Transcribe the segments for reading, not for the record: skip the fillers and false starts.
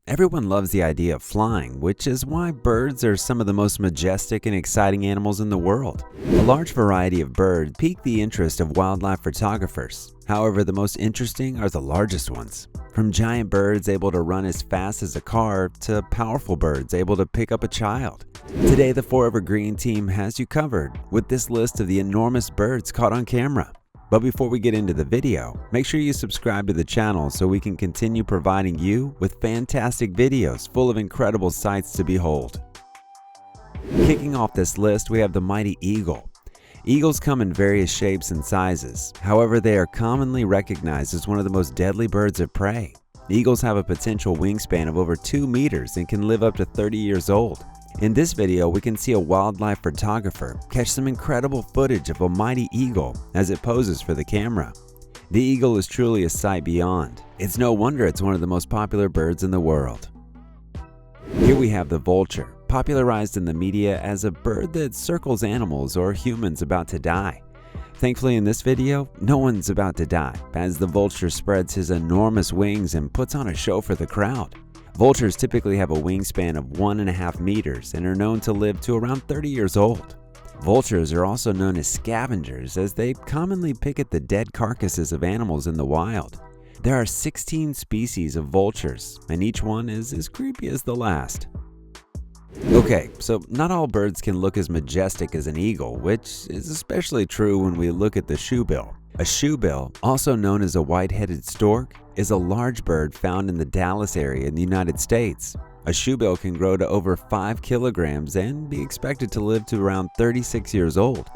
Everyone loves the idea of flying, which is why birds are some of the most majestic and exciting animals in the world. A large variety of birds pique the interest of wildlife photographers. However, the most interesting are the largest ones. From giant birds able to run as fast as a car to powerful birds able to pick up a child. Today, the Forever Green team has you covered with this list of the enormous birds caught on camera. But before we get into the video, make sure you subscribe to the channel so we can continue providing you with fantastic videos full of incredible sights to behold. Kicking off this list, we have the mighty eagle. Eagles come in various shapes and sizes. However, they are commonly recognized as one of the most deadly birds of prey. Eagles have a potential wingspan of over 2 meters and can live up to 30 years old. In this video, we can see a wildlife photographer catch some incredible footage of a mighty eagle as it poses for the camera. The eagle is truly a sight beyond. It's no wonder it's one of the most popular birds in the world. Here we have the vulture, popularized in the media as a bird that circles animals or humans about to die. Thankfully, in this video, no one's about to die, as the vulture spreads his enormous wings and puts on a show for the crowd. Vultures typically have a wingspan of 1.5 meters and are known to live to around 30 years old. Vultures are also known as scavengers, as they commonly pick at the dead carcasses of animals in the wild. There are 16 species of vultures, and each one is as creepy as the last. Okay, so not all birds can look as majestic as an eagle, which is especially true when we look at the shoebill. A shoebill, also known as a white-headed stork, is a large bird found in the Dallas area in the United States. A shoebill can grow to over 5 kilograms and be expected to live to around 36 years old.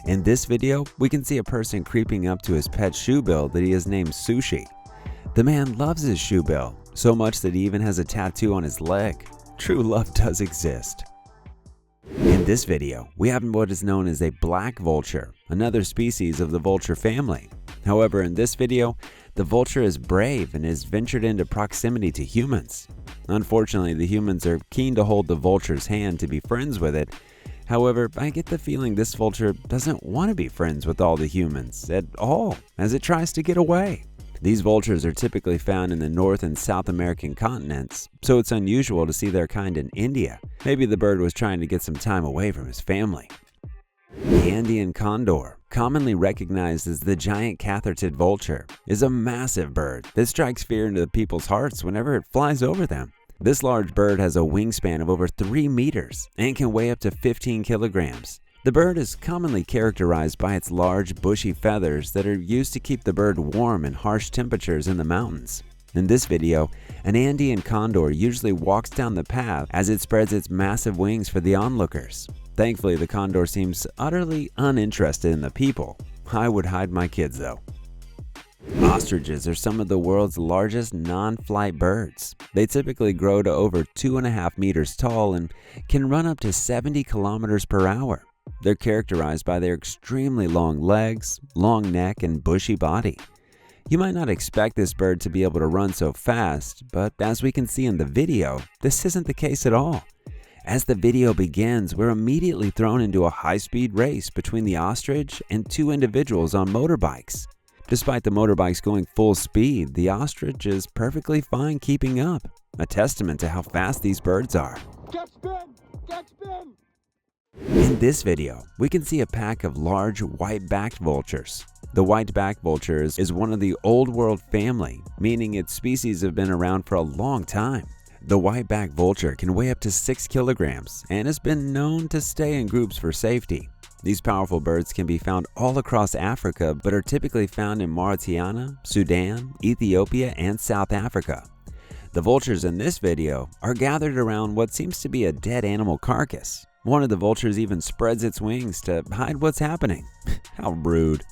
In this video, we can see a person creeping up to his pet shoebill that he has named Sushi. The man loves his shoebill, so much that he even has a tattoo on his leg. True love does exist. In this video, we have what is known as a black vulture, another species of the vulture family. However, in this video, the vulture is brave and has ventured into proximity to humans. Unfortunately, the humans are keen to hold the vulture's hand to be friends with it. However, I get the feeling this vulture doesn't want to be friends with all the humans at all, as it tries to get away. These vultures are typically found in the North and South American continents, so it's unusual to see their kind in India. Maybe the bird was trying to get some time away from his family. The Andean condor, commonly recognized as the giant catharated vulture, is a massive bird that strikes fear into people's hearts whenever it flies over them. This large bird has a wingspan of over 3 meters and can weigh up to 15 kilograms. The bird is commonly characterized by its large, bushy feathers that are used to keep the bird warm in harsh temperatures in the mountains. In this video, an Andean condor usually walks down the path as it spreads its massive wings for the onlookers. Thankfully, the condor seems utterly uninterested in the people. I would hide my kids though. Ostriches are some of the world's largest non-flight birds. They typically grow to over 2.5 meters tall and can run up to 70 kilometers per hour. They're characterized by their extremely long legs, long neck, and bushy body. You might not expect this bird to be able to run so fast, but as we can see in the video, this isn't the case at all. As the video begins, we're immediately thrown into a high-speed race between the ostrich and 2 individuals on motorbikes. Despite the motorbikes going full speed, the ostrich is perfectly fine keeping up, a testament to how fast these birds are. Get spin! Get spin! In this video, we can see a pack of large white-backed vultures. The white-backed vulture is one of the Old World family, meaning its species have been around for a long time. The white-backed vulture can weigh up to 6 kilograms and has been known to stay in groups for safety. These powerful birds can be found all across Africa but are typically found in Mauritania, Sudan, Ethiopia, and South Africa. The vultures in this video are gathered around what seems to be a dead animal carcass. One of the vultures even spreads its wings to hide what's happening. How rude.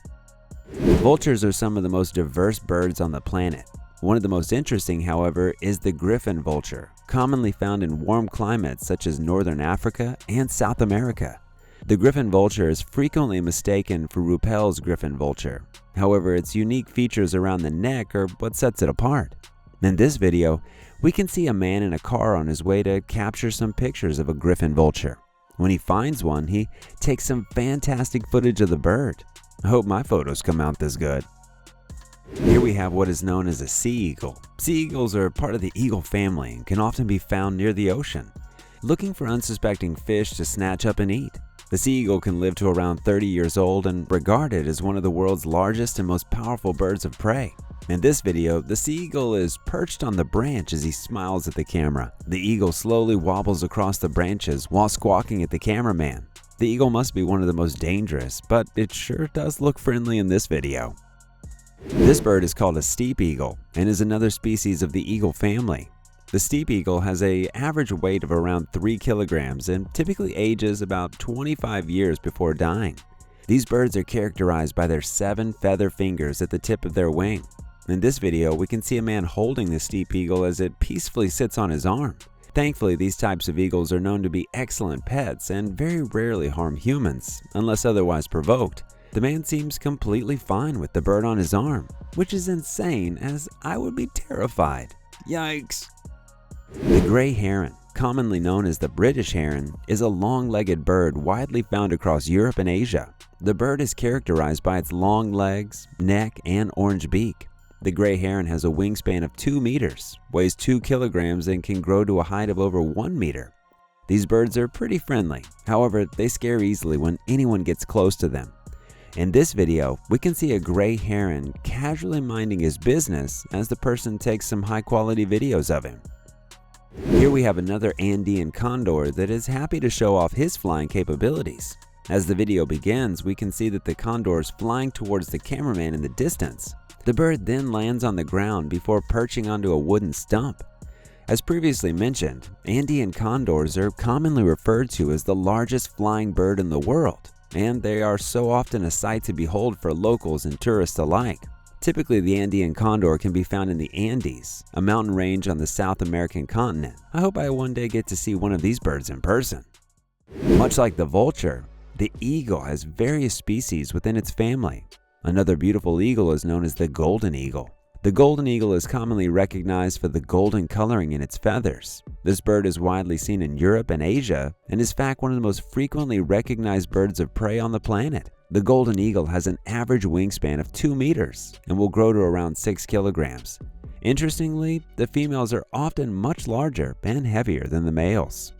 Vultures are some of the most diverse birds on the planet. One of the most interesting, however, is the griffin vulture, commonly found in warm climates such as Northern Africa and South America. The griffin vulture is frequently mistaken for Ruppel's griffin vulture. However, its unique features around the neck are what sets it apart. In this video, we can see a man in a car on his way to capture some pictures of a griffin vulture. When he finds one, he takes some fantastic footage of the bird. I hope my photos come out this good. Here we have what is known as a sea eagle. Sea eagles are part of the eagle family and can often be found near the ocean, looking for unsuspecting fish to snatch up and eat. The sea eagle can live to around 30 years old and regarded as one of the world's largest and most powerful birds of prey. In this video, the sea eagle is perched on the branch as he smiles at the camera. The eagle slowly wobbles across the branches while squawking at the cameraman. The eagle must be one of the most dangerous, but it sure does look friendly in this video. This bird is called a steep eagle and is another species of the eagle family. The steep eagle has an average weight of around 3 kilograms and typically ages about 25 years before dying. These birds are characterized by their 7 feather fingers at the tip of their wing. In this video, we can see a man holding the steep eagle as it peacefully sits on his arm. Thankfully, these types of eagles are known to be excellent pets and very rarely harm humans, unless otherwise provoked. The man seems completely fine with the bird on his arm, which is insane as I would be terrified. Yikes! The gray heron, commonly known as the British heron, is a long-legged bird widely found across Europe and Asia. The bird is characterized by its long legs, neck, and orange beak. The gray heron has a wingspan of 2 meters, weighs 2 kilograms, and can grow to a height of over 1 meter. These birds are pretty friendly, however, they scare easily when anyone gets close to them. In this video, we can see a gray heron casually minding his business as the person takes some high-quality videos of him. Here we have another Andean condor that is happy to show off his flying capabilities. As the video begins, we can see that the condor is flying towards the cameraman in the distance. The bird then lands on the ground before perching onto a wooden stump. As previously mentioned, Andean condors are commonly referred to as the largest flying bird in the world, and they are so often a sight to behold for locals and tourists alike. Typically, the Andean condor can be found in the Andes, a mountain range on the South American continent. I hope I one day get to see one of these birds in person. Much like the vulture, the eagle has various species within its family. Another beautiful eagle is known as the golden eagle. The golden eagle is commonly recognized for the golden coloring in its feathers. This bird is widely seen in Europe and Asia and is in fact one of the most frequently recognized birds of prey on the planet. The golden eagle has an average wingspan of 2 meters and will grow to around 6 kilograms. Interestingly, the females are often much larger and heavier than the males.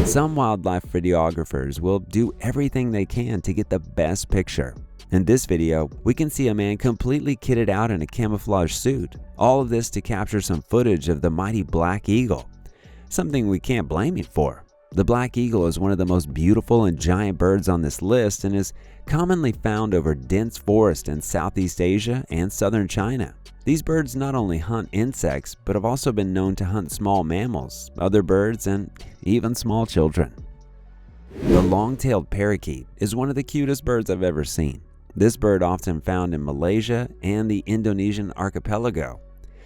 Some wildlife videographers will do everything they can to get the best picture. In this video, we can see a man completely kitted out in a camouflage suit, all of this to capture some footage of the mighty black eagle, something we can't blame him for. The black eagle is one of the most beautiful and giant birds on this list and is commonly found over dense forest in Southeast Asia and southern China. These birds not only hunt insects, but have also been known to hunt small mammals, other birds, and even small children. The long-tailed parakeet is one of the cutest birds I've ever seen. This bird often found in Malaysia and the Indonesian archipelago.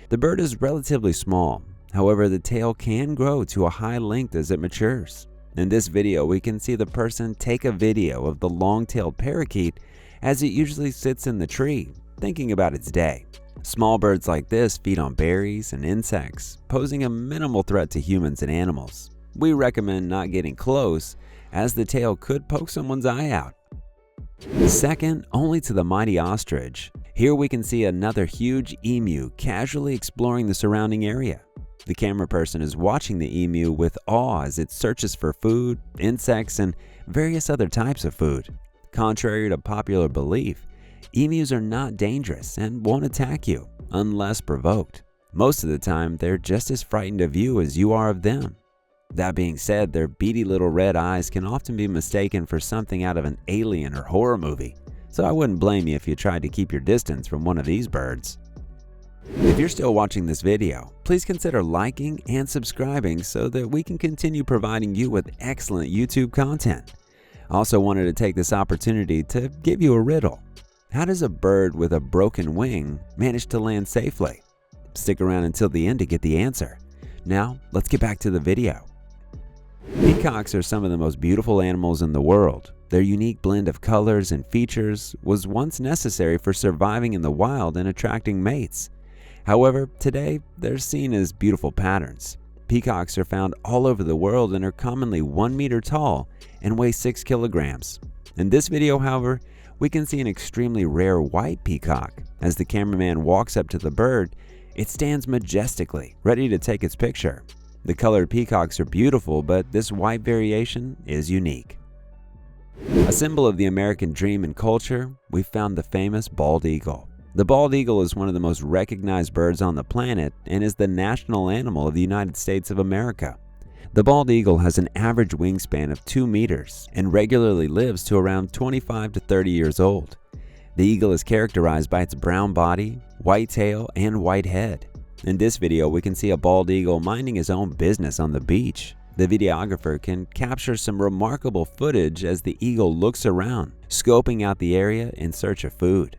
The bird is relatively small, however the tail can grow to a high length as it matures. In this video, we can see the person take a video of the long-tailed parakeet as it usually sits in the tree, thinking about its day. Small birds like this feed on berries and insects, posing a minimal threat to humans and animals. We recommend not getting close, as the tail could poke someone's eye out. Second only to the mighty ostrich, here we can see another huge emu casually exploring the surrounding area. The camera person is watching the emu with awe as it searches for food, insects, and various other types of food. Contrary to popular belief, emus are not dangerous and won't attack you unless provoked. Most of the time, they're just as frightened of you as you are of them. That being said, their beady little red eyes can often be mistaken for something out of an alien or horror movie, so I wouldn't blame you if you tried to keep your distance from one of these birds. If you're still watching this video, please consider liking and subscribing so that we can continue providing you with excellent YouTube content. I also wanted to take this opportunity to give you a riddle. How does a bird with a broken wing manage to land safely? Stick around until the end to get the answer. Now, let's get back to the video. Peacocks are some of the most beautiful animals in the world. Their unique blend of colors and features was once necessary for surviving in the wild and attracting mates. However, today they're seen as beautiful patterns. Peacocks are found all over the world and are commonly 1 meter tall and weigh 6 kilograms. In this video, however, we can see an extremely rare white peacock. As the cameraman walks up to the bird, it stands majestically, ready to take its picture. The colored peacocks are beautiful, but this white variation is unique. A symbol of the American dream and culture, we found the famous bald eagle. The bald eagle is one of the most recognized birds on the planet and is the national animal of the United States of America. The bald eagle has an average wingspan of 2 meters and regularly lives to around 25 to 30 years old. The eagle is characterized by its brown body, white tail, and white head. In this video, we can see a bald eagle minding his own business on the beach. The videographer can capture some remarkable footage as the eagle looks around, scoping out the area in search of food.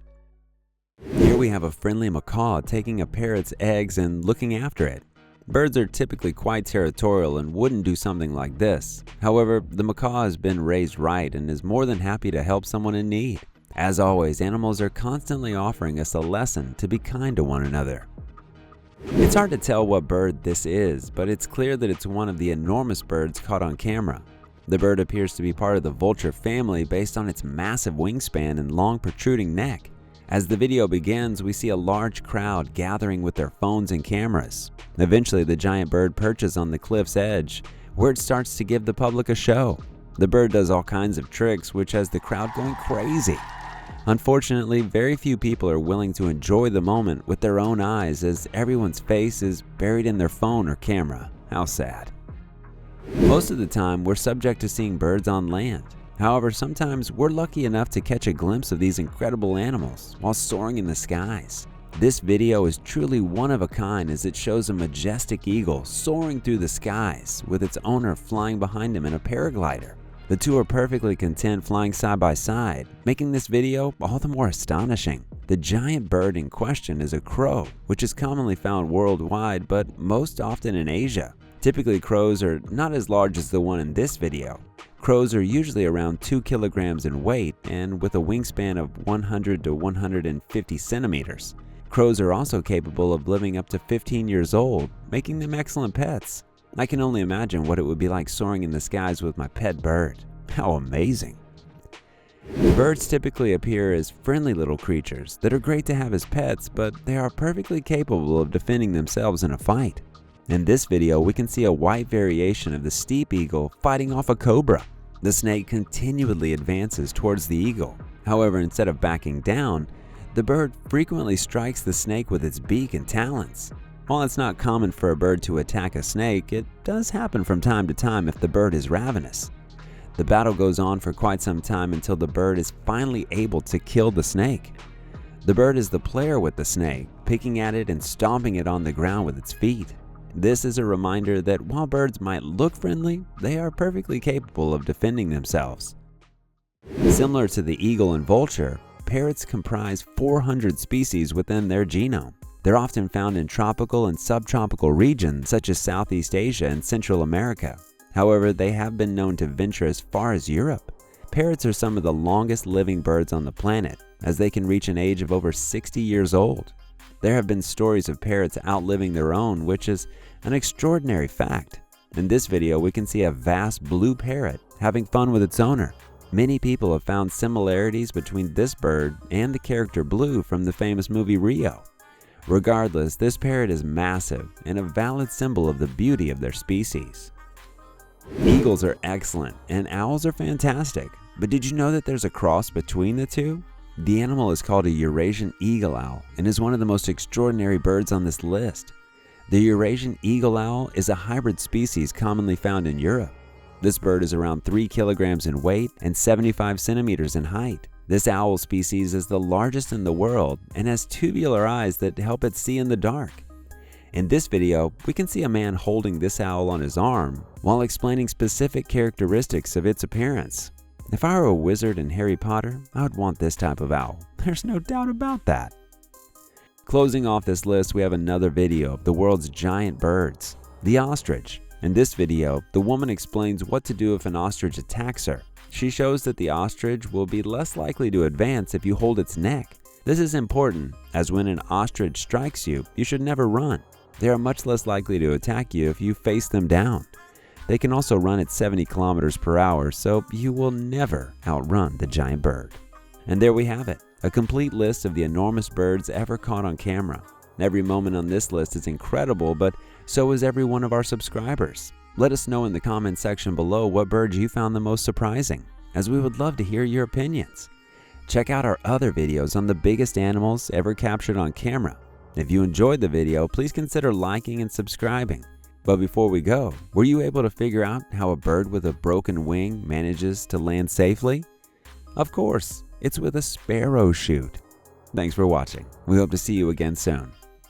Here we have a friendly macaw taking a parrot's eggs and looking after it. Birds are typically quite territorial and wouldn't do something like this. However, the macaw has been raised right and is more than happy to help someone in need. As always, animals are constantly offering us a lesson to be kind to one another. It's hard to tell what bird this is, but it's clear that it's one of the enormous birds caught on camera. The bird appears to be part of the vulture family based on its massive wingspan and long protruding neck. As the video begins, we see a large crowd gathering with their phones and cameras. Eventually, the giant bird perches on the cliff's edge, where it starts to give the public a show. The bird does all kinds of tricks, which has the crowd going crazy. Unfortunately, very few people are willing to enjoy the moment with their own eyes, as everyone's face is buried in their phone or camera. How sad. Most of the time, we're subject to seeing birds on land. However, sometimes we're lucky enough to catch a glimpse of these incredible animals while soaring in the skies. This video is truly one of a kind, as it shows a majestic eagle soaring through the skies with its owner flying behind him in a paraglider. The two are perfectly content flying side by side, making this video all the more astonishing. The giant bird in question is a crow, which is commonly found worldwide but most often in Asia. Typically, crows are not as large as the one in this video. Crows are usually around 2 kilograms in weight and with a wingspan of 100 to 150 centimeters. Crows are also capable of living up to 15 years old, making them excellent pets. I can only imagine what it would be like soaring in the skies with my pet bird. How amazing! Birds typically appear as friendly little creatures that are great to have as pets, but they are perfectly capable of defending themselves in a fight. In this video, we can see a white variation of the steep eagle fighting off a cobra. The snake continually advances towards the eagle. However, instead of backing down, the bird frequently strikes the snake with its beak and talons. While it's not common for a bird to attack a snake, it does happen from time to time if the bird is ravenous. The battle goes on for quite some time until the bird is finally able to kill the snake. The bird is the player with the snake, picking at it and stomping it on the ground with its feet. This is a reminder that while birds might look friendly, they are perfectly capable of defending themselves. Similar to the eagle and vulture, parrots comprise 400 species within their genome. They're often found in tropical and subtropical regions such as Southeast Asia and Central America. However, they have been known to venture as far as Europe. Parrots are some of the longest living birds on the planet, as they can reach an age of over 60 years old. There have been stories of parrots outliving their own, which is an extraordinary fact. In this video, we can see a vast blue parrot having fun with its owner. Many people have found similarities between this bird and the character Blue from the famous movie Rio. Regardless, this parrot is massive and a valid symbol of the beauty of their species. Eagles are excellent and owls are fantastic, but did you know that there's a cross between the two? The animal is called a Eurasian eagle owl and is one of the most extraordinary birds on this list. The Eurasian eagle owl is a hybrid species commonly found in Europe. This bird is around 3 kilograms in weight and 75 centimeters in height. This owl species is the largest in the world and has tubular eyes that help it see in the dark. In this video, we can see a man holding this owl on his arm while explaining specific characteristics of its appearance. If I were a wizard in Harry Potter, I would want this type of owl. There's no doubt about that. Closing off this list, we have another video of the world's giant birds, the ostrich. In this video, the woman explains what to do if an ostrich attacks her. She shows that the ostrich will be less likely to advance if you hold its neck. This is important, as when an ostrich strikes you, you should never run. They are much less likely to attack you if you face them down. They can also run at 70 kilometers per hour, so you will never outrun the giant bird. And there we have it, a complete list of the enormous birds ever caught on camera. Every moment on this list is incredible, but so is every one of our subscribers. Let us know in the comment section below what birds you found the most surprising, as we would love to hear your opinions. Check out our other videos on the biggest animals ever captured on camera. If you enjoyed the video, please consider liking and subscribing. But before we go, were you able to figure out how a bird with a broken wing manages to land safely? Of course, it's with a sparrow chute. Thanks for watching. We hope to see you again soon.